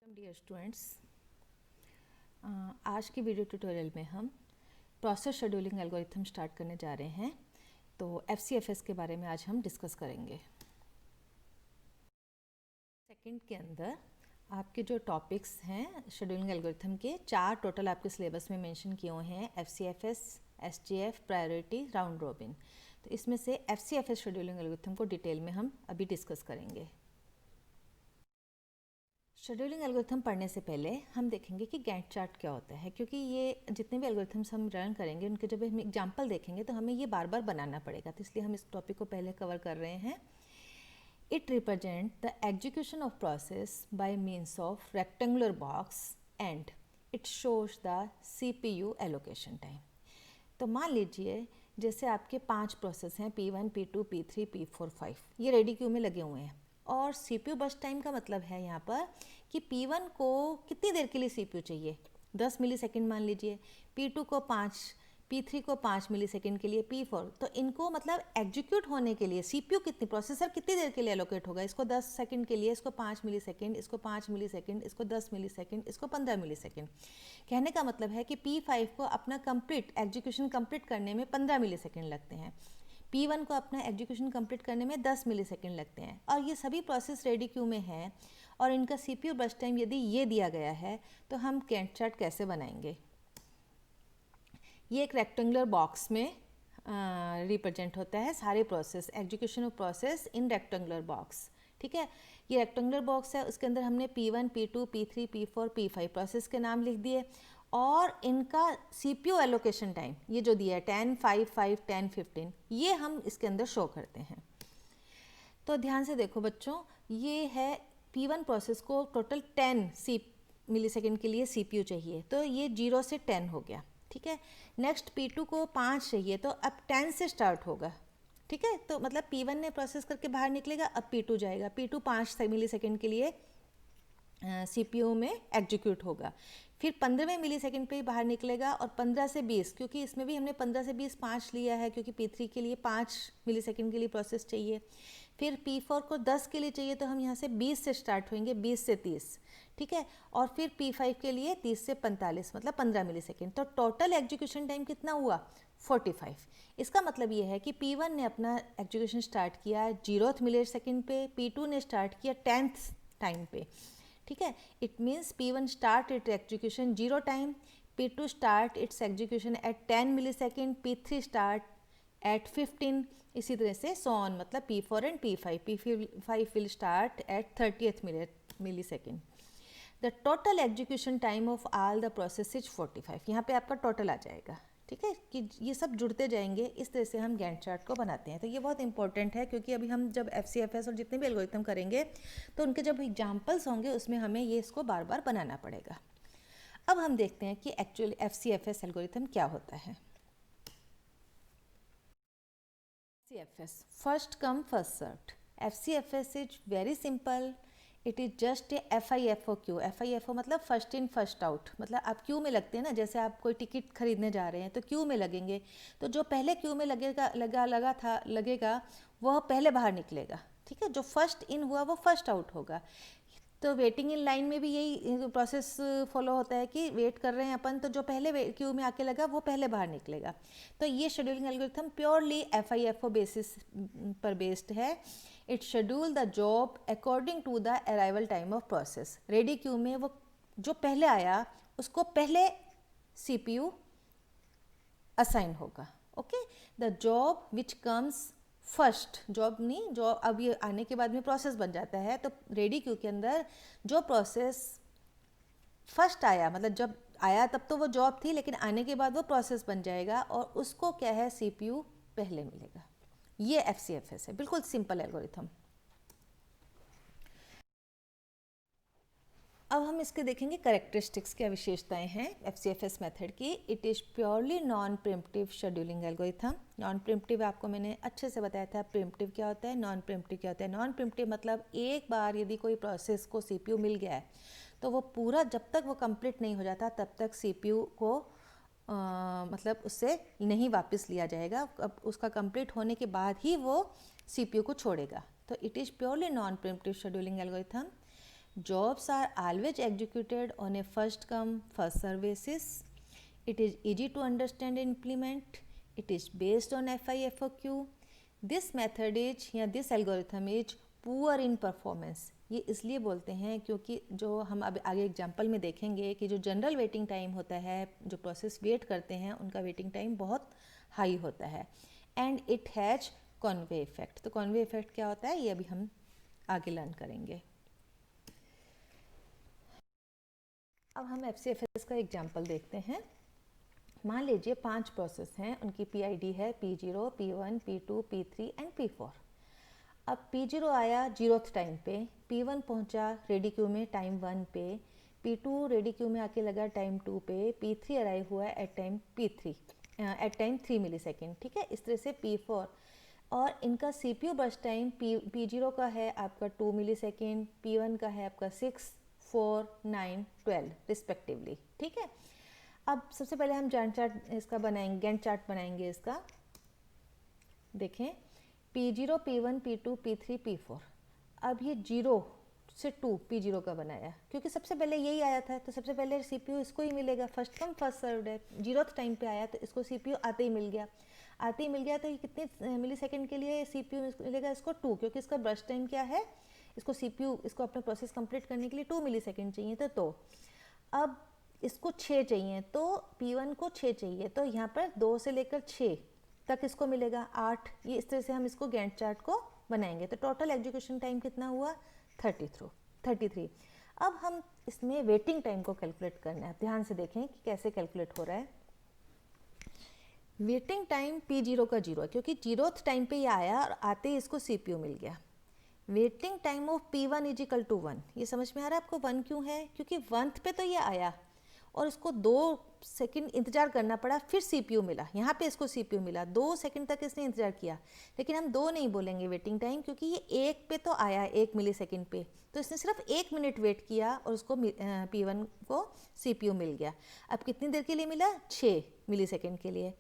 Dear students, आज की video tutorial में हम प्रोसेस शेड्यूलिंग एल्गोरिथम स्टार्ट करने जा रहे हैं। तो FCFS के बारे में आज हम डिस्कस करेंगे। सेकंड के अंदर आपके जो टॉपिक्स हैं शेड्यूलिंग एल्गोरिथम के 4 टोटल आपके सिलेबस में मेंशन किए हुए हैं, FCFS, SGF, priority, round robin. तो इसमें से FCFS शेड्यूलिंग एल्गोरिथम को डिटेल में हम अभी डिस्कस करेंगे। शेड्यूलिंग एल्गोरिथम पढ़ने से पहले हम देखेंगे कि गैंट चार्ट क्या होता है, क्योंकि ये जितने भी एल्गोरिथम्स हम रन करेंगे उनके जब हम एग्जांपल देखेंगे तो हमें ये बार बार बनाना पड़ेगा, तो इसलिए हम इस टॉपिक को पहले कवर कर रहे हैं। It represent the execution of process by means of rectangular box and it shows the CPU allocation time. तो मान लीजिए जैसे आपके 5 प्रोसेस हैं, P1, P2, P3, P4, 5, ये रेडी क्यू में लगे हुए हैं। और CPU बर्स्ट टाइम का मतलब है यहाँ पर कि P1 को कितनी देर के लिए CPU चाहिए, 10 मिली सेकेंड मान लीजिए, P2 को 5, P3 को 5 मिली सेकेंड के लिए, P4, तो इनको मतलब एग्जीक्यूट होने के लिए CPU कितनी, प्रोसेसर कितनी देर के लिए एलोकेट होगा, इसको 10 सेकेंड के लिए, इसको 5 मिली सेकेंड, इसको 5 मिली सेकेंड, इसको 10 मिली सेकेंड, इसको 15 मिली सेकेंड। कहने का मतलब है कि P5 को अपना कंप्लीट एग्जीक्यूशन कंप्लीट करने में 15 मिली सेकेंड लगते हैं, P1 को अपना एग्जीक्यूशन कंप्लीट करने में 10 मिली सेकेंड लगते हैं। और ये सभी प्रोसेस रेडी क्यू में हैं और इनका CPU बर्स्ट टाइम यदि ये दिया गया है तो हम गैंट चार्ट कैसे बनाएंगे। ये एक रेक्टेंगुलर बॉक्स में रिप्रेजेंट होता है सारे process, execution of process in rectangular box. ठीक है, ये रेक्टेंगुलर बॉक्स है, उसके अंदर हमने P1, P2, P3, P4, P5 process के नाम लिख दिए और इनका CPU एलोकेशन टाइम ये जो दिया है 10, 5, 5, 10, 15, ये हम इसके अंदर शो करते हैं। तो ध्यान से देखो बच्चों, ये है P1 प्रोसेस को टोटल 10 मिली सेकेंड के लिए CPU चाहिए, तो ये 0 से 10 हो गया। ठीक है, नेक्स्ट P2 को 5 चाहिए, तो अब 10 से स्टार्ट होगा। ठीक है, तो मतलब P1 ने प्रोसेस करके बाहर निकलेगा, अब P2 जाएगा, P2 5 मिली सेकेंड के लिए CPU में एग्जीक्यूट होगा, फिर 15वें मिली सेकेंड पे बाहर निकलेगा और 15 से 20, क्योंकि इसमें भी हमने 15 से 20 5 लिया है, क्योंकि P3 के लिए 5 मिली सेकेंड के लिए प्रोसेस चाहिए। फिर P4 को 10 के लिए चाहिए, तो हम यहाँ से 20 से स्टार्ट होंगे, 20 से 30। ठीक है, और फिर P5 के लिए 30 से 45, मतलब 15 मिली सेकेंड। तो टोटल एग्जीक्यूशन टाइम कितना हुआ, 45। इसका मतलब ये है कि P1 ने अपना एग्जीक्यूशन स्टार्ट किया 0th मिली सेकेंड पे, P2 ने स्टार्ट किया 10th टाइम पे। ठीक है, it means P1 start it execution 0 time, P2 start its execution at 10 millisecond, P3 start at 15, इसी तरह से सो ऑन, मतलब P4 and P5 will start at 30th millisecond. The total execution time of all the process is 45। यहाँ पे आपका total आ जाएगा। ठीक है, कि ये सब जुड़ते जाएंगे, इस तरह से हम गैंट चार्ट को बनाते हैं। तो ये बहुत इंपॉर्टेंट है, क्योंकि अभी हम जब FCFS और जितने भी एल्गोरिथम करेंगे तो उनके जब एग्जाम्पल्स होंगे उसमें हमें ये इसको बार बार बनाना पड़ेगा। अब हम देखते हैं कि एक्चुअली FCFS एल्गोरिथम क्या होता है। FCFS, first come first served. FCFS is very simple, it is just a FIFO Q. FIFO मतलब फर्स्ट इन फर्स्ट आउट, मतलब आप क्यू में लगते हैं ना, जैसे आप कोई टिकट खरीदने जा रहे हैं तो क्यू में लगेंगे, तो जो पहले क्यू में लगेगा वह पहले बाहर निकलेगा। ठीक है, जो फर्स्ट इन हुआ वो फर्स्ट आउट होगा। तो वेटिंग इन लाइन में भी यही प्रोसेस फॉलो होता है कि वेट कर रहे हैं अपन, तो जो पहले क्यू में आके लगा वो पहले बाहर निकलेगा। तो ये scheduling algorithm purely FIFO basis पर बेस्ड है। It schedule the job according to the arrival time of process. Ready queue में वो जो पहले आया उसको पहले CPU असाइन होगा। Okay, the job which comes first, job नहीं, जॉब अब ये आने के बाद में प्रोसेस बन जाता है, तो रेडी क्यू के अंदर जो प्रोसेस फर्स्ट आया, मतलब जब आया तब तो वो जॉब थी, लेकिन आने के बाद वो प्रोसेस बन जाएगा और उसको क्या है, CPU पहले मिलेगा। ये FCFS है, बिल्कुल सिंपल एल्गोरिथम। अब हम इसके देखेंगे करेक्टरिस्टिक्स, क्या विशेषताएं हैं FCFS मेथड की। It is purely non preemptive scheduling algorithm. Non preemptive आपको मैंने अच्छे से बताया था, प्रिम्प्टिव क्या होता है, नॉन प्रिम्प्टिव क्या होता है। नॉन प्रिम्प्टिव मतलब एक बार यदि कोई प्रोसेस को CPU मिल गया है तो वो पूरा जब तक वो कंप्लीट नहीं हो जाता तब तक CPU को मतलब उससे नहीं वापस लिया जाएगा, अब उसका कंप्लीट होने के बाद ही वो CPU को छोड़ेगा। तो it is purely non preemptive scheduling algorithm. Jobs are always executed on a first come first serve basis. It is easy to understand and implement. It is based on FIFOQ. This method is या this algorithm is poor in performance. ये इसलिए बोलते हैं क्योंकि जो हम अब आगे एग्जाम्पल में देखेंगे कि जो जनरल वेटिंग टाइम होता है, जो प्रोसेस वेट करते हैं उनका वेटिंग टाइम बहुत हाई होता है. And it has Conway effect. तो कॉन्वे इफेक्ट क्या होता है ये अभी हम आगे लर्न करेंगे. अब हम FCFS का एग्जाम्पल देखते हैं. मान लीजिए 5 प्रोसेस हैं, उनकी PID है P0, P1, P2, P3 and P4. अब P0 आया 0th टाइम पे, P1 पहुंचा रेडी क्यू में टाइम 1 पे, P2 रेडी क्यू में आके लगा टाइम 2 पे, P3 अराइव हुआ एट टाइम 3 मिली सेकेंड. ठीक है, इस तरह से P4 और इनका CPU बर्स्ट टाइम P0 का है आपका 2 मिली सेकेंड, P1 का है आपका 6, 4, 9, 12 रिस्पेक्टिवली. ठीक है, अब सबसे पहले हम गैंट चार्ट इसका बनाएंगे, गैंट चार्ट बनाएंगे इसका. देखें P0, P1, P2, P3, P4. अब ये 0 से 2 P0 का बनाया क्योंकि सबसे पहले यही आया था, तो सबसे पहले CPU इसको ही मिलेगा. फर्स्ट कम फर्स्ट सर्व्ड है, 0th टाइम पे आया तो इसको CPU आते ही मिल गया. तो ये कितने मिली सेकेंड के लिए CPU मिलेगा इसको 2, क्योंकि इसका बर्स्ट टाइम क्या है, इसको CPU इसको अपना प्रोसेस कंप्लीट करने के लिए 2 मिली सेकेंड चाहिए. तो अब इसको 6 चाहिए, तो P1 को 6 चाहिए, तो यहाँ पर 2 से लेकर 6 तक इसको मिलेगा 8. ये इस तरह से हम इसको गैंट चार्ट को बनाएंगे. तो टोटल एग्जीक्यूशन टाइम कितना हुआ 33. अब हम इसमें वेटिंग टाइम को कैलकुलेट करना है. ध्यान से देखें कि कैसे कैलकुलेट हो रहा है. वेटिंग टाइम P0 का 0 है क्योंकि 0th टाइम पे ये आया और आते ही इसको CPU मिल गया. Waiting time of P1 is equal to 1. ये समझ में आ रहा है आपको 1 क्यों है, क्योंकि 1th पे तो ये आया और इसको 2 सेकंड इंतज़ार करना पड़ा, फिर CPU मिला. यहाँ पे इसको CPU मिला, 2 सेकंड तक इसने इंतज़ार किया. लेकिन हम 2 नहीं बोलेंगे वेटिंग टाइम, क्योंकि ये 1 पे तो आया 1 मिली सेकेंड पे, तो इसने सिर्फ 1 मिनट वेट किया और उसको P1 को CPU मिल गया. अब कितनी देर के लिए मिला, 6 मिली सेकेंड के लिए.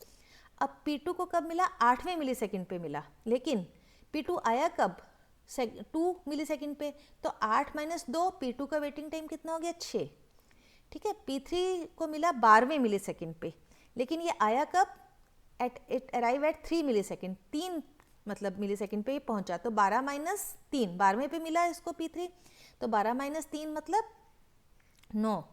अब P2 को कब मिला, 8वें मिली सेकेंड पे मिला. लेकिन P2 आया कब, 2 मिली सेकेंड पे, तो 8 - 2 P2 का वेटिंग टाइम कितना हो गया 6. ठीक है, P3 को मिला 12वें मिली सेकेंड पे, लेकिन ये आया कब, it arrive at 3 millisecond, 3 मतलब मिली सेकेंड पे ये पहुंचा. तो 12 - 3 12वें पे मिला इसको P3, तो 12 - 3 मतलब 9.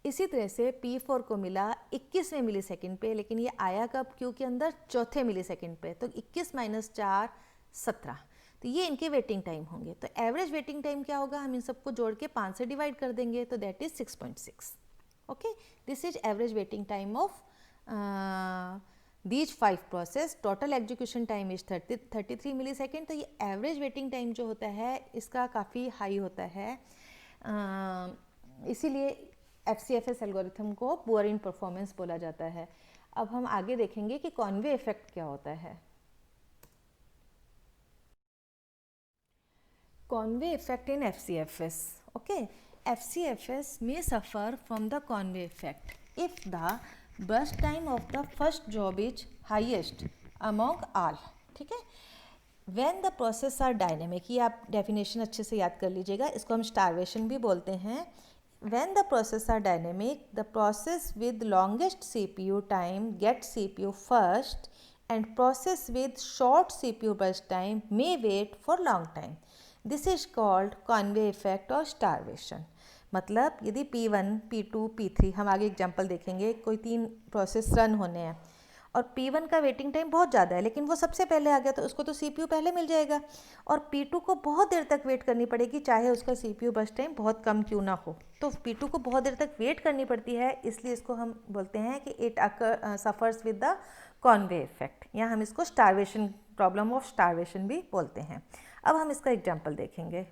इसी तरह से P4 को मिला 21वें मिली सेकेंड पे, लेकिन ये आया कब, क्यू के अंदर 4थे मिली सेकेंड पे, तो 21 - 4 17. तो ये इनके वेटिंग टाइम होंगे. तो एवरेज वेटिंग टाइम क्या होगा, हम इन सबको जोड़ के 5 से डिवाइड कर देंगे, तो that is 6.6. Okay, this is average waiting time of these 5 process. Total execution time is 33 millisecond. तो ये average waiting time जो होता है इसका काफ़ी हाई होता है, इसीलिए FCFS एल्गोरिथम को पुअर इन परफॉर्मेंस बोला जाता है. अब हम आगे देखेंगे कि कॉन्वे इफेक्ट क्या होता है. Conway effect in FCFS. Okay, FCFS may suffer from the Conway effect if the burst time of the first job is highest among all. ठीक है, when the process are dynamic, ये आप definition अच्छे से याद कर लीजिएगा, इसको हम स्टारवेशन भी बोलते हैं. when the process are dynamic, the process with longest CPU time gets CPU first and process with short CPU burst time may wait for long time. This is called Conway effect or starvation. मतलब यदि P1, P2, P3, हम आगे example देखेंगे, कोई 3 process run होने हैं और P1 का वेटिंग टाइम बहुत ज़्यादा है, लेकिन वो सबसे पहले आ गया तो उसको तो CPU पहले मिल जाएगा, और P2 को बहुत देर तक वेट करनी पड़ेगी, चाहे उसका CPU बर्स्ट टाइम बहुत कम क्यों ना हो. तो P2 को बहुत देर तक वेट करनी पड़ती है, इसलिए इसको हम बोलते हैं कि it suffers with the Conway effect, या हम इसको स्टारवेशन, प्रॉब्लम ऑफ स्टारवेशन भी बोलते हैं. अब हम इसका एग्जाम्पल देखेंगे.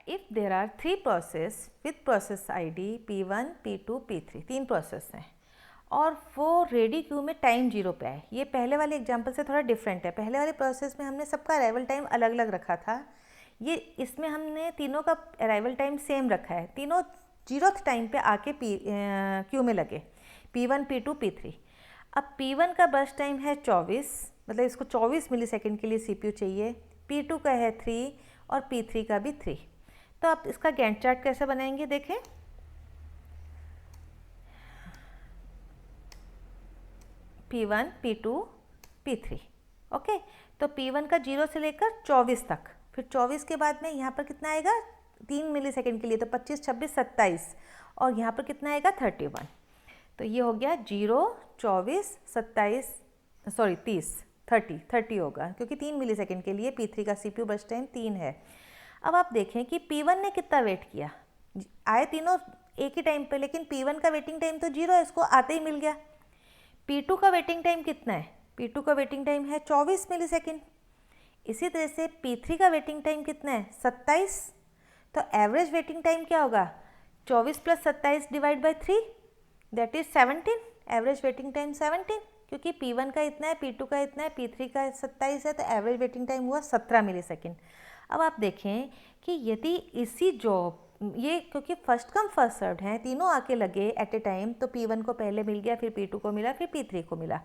If there are 3 process with process ID P1, P2, P3, 3 process हैं और वो रेडी क्यू में टाइम 0 पे है. ये पहले वाले एग्जाम्पल से थोड़ा डिफरेंट है. पहले वाले प्रोसेस में हमने सबका अराइवल टाइम अलग अलग रखा था, ये इसमें हमने तीनों का अराइवल टाइम सेम रखा है. तीनों 0th टाइम पे आके क्यू में लगे, P1, P2, P3. अब P1 का बर्स्ट टाइम है 24, मतलब इसको 24 मिली सेकेंड के लिए CPU चाहिए. P2 का है 3 और P3 का भी 3। तो आप इसका गैंट चार्ट कैसे बनाएंगे देखें। P1, P2, P3, okay. तो P1 का 0 से लेकर 24 तक, फिर 24 के बाद में यहाँ पर कितना आएगा 3 मिली सेकेंड के लिए, तो 25, 26, 27, और यहाँ पर कितना आएगा 31। तो ये हो गया 0, 24, 27, सॉरी 30, 30 होगा क्योंकि 3 मिली सेकेंड के लिए P3 का CPU बर्स्ट टाइम 3 है। अब आप देखें कि P1 ने कितना वेट किया, आए तीनों एक ही टाइम पे, लेकिन P1 का वेटिंग टाइम तो 0 है, इसको आते ही मिल गया। P2 का वेटिंग टाइम कितना है, P2 का वेटिंग टाइम है 24 मिली सेकेंड। इसी तरह से P3 का वेटिंग टाइम कितना है 27। तो एवरेज वेटिंग टाइम क्या होगा 24 + 27 divide by 3, that is 17। Average waiting time 17, क्योंकि P1 का इतना है, P2 का इतना है, P3 का 27 है, तो एवरेज वेटिंग टाइम हुआ 17 मिली सेकेंड। अब आप देखें कि यदि इसी जॉब ये क्योंकि फर्स्ट कम फर्स्ट सर्व्ड हैं, तीनों आके लगे एट ए टाइम, तो P1 को पहले मिल गया, फिर P2 को मिला, फिर P3 को मिला।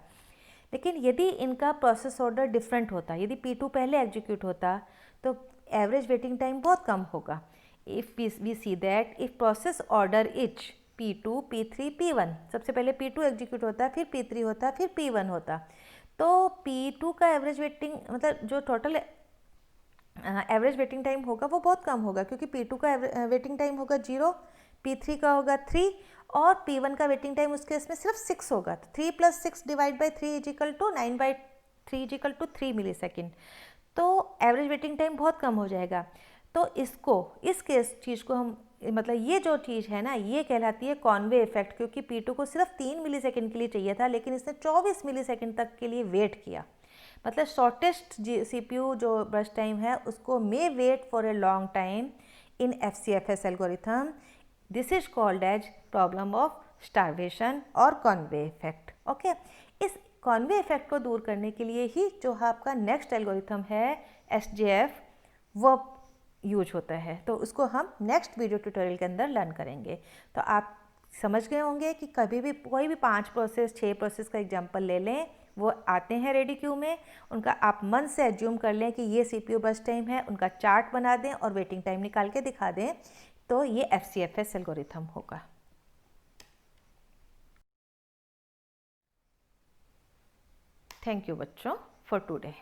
लेकिन यदि इनका प्रोसेस ऑर्डर डिफरेंट होता, यदि P2 पहले एग्जीक्यूट होता, तो एवरेज वेटिंग टाइम बहुत कम होगा। If we see that if process order is P2, P3, P1, सबसे पहले P2 एग्जीक्यूट होता, फिर P3 होता, फिर P1 होता, तो P2 का एवरेज वेटिंग मतलब जो टोटल एवरेज वेटिंग टाइम होगा वो बहुत कम होगा, क्योंकि P2 का वेटिंग टाइम होगा 0, P3 का होगा 3, और P1 का वेटिंग टाइम उस केस में सिर्फ 6 होगा। तो 3 + 6 डिवाइड बाई 3 = 9/3 = 3 मिली सेकेंड। तो एवरेज वेटिंग टाइम बहुत कम हो जाएगा। तो इसको इस केस चीज़ को हम मतलब ये जो चीज़ है ना, ये कहलाती है कॉनवे इफेक्ट, क्योंकि P2 को सिर्फ 3 मिली सेकेंड के लिए चाहिए था, लेकिन इसने 24 मिली सेकेंड तक के लिए वेट किया। मतलब शॉर्टेस्ट CPU जो बर्स्ट टाइम है उसको may wait for a long time in FCFS algorithm. This is called as problem of starvation और कॉनवे इफेक्ट, ओके। इस कॉनवे इफेक्ट को दूर करने के लिए ही जो आपका नेक्स्ट एल्गोरिथम है SJF वो यूज होता है, तो उसको हम नेक्स्ट वीडियो ट्यूटोरियल के अंदर लर्न करेंगे। तो आप समझ गए होंगे कि कभी भी कोई भी 5 प्रोसेस 6 प्रोसेस का एग्जांपल ले लें, वो आते हैं रेडी क्यू में, उनका आप मन से एज्यूम कर लें कि ये CPU बर्स्ट टाइम है, उनका चार्ट बना दें और वेटिंग टाइम निकाल के दिखा दें, तो ये FCFS एल्गोरिथम होगा। थैंक यू बच्चों फॉर टुडे।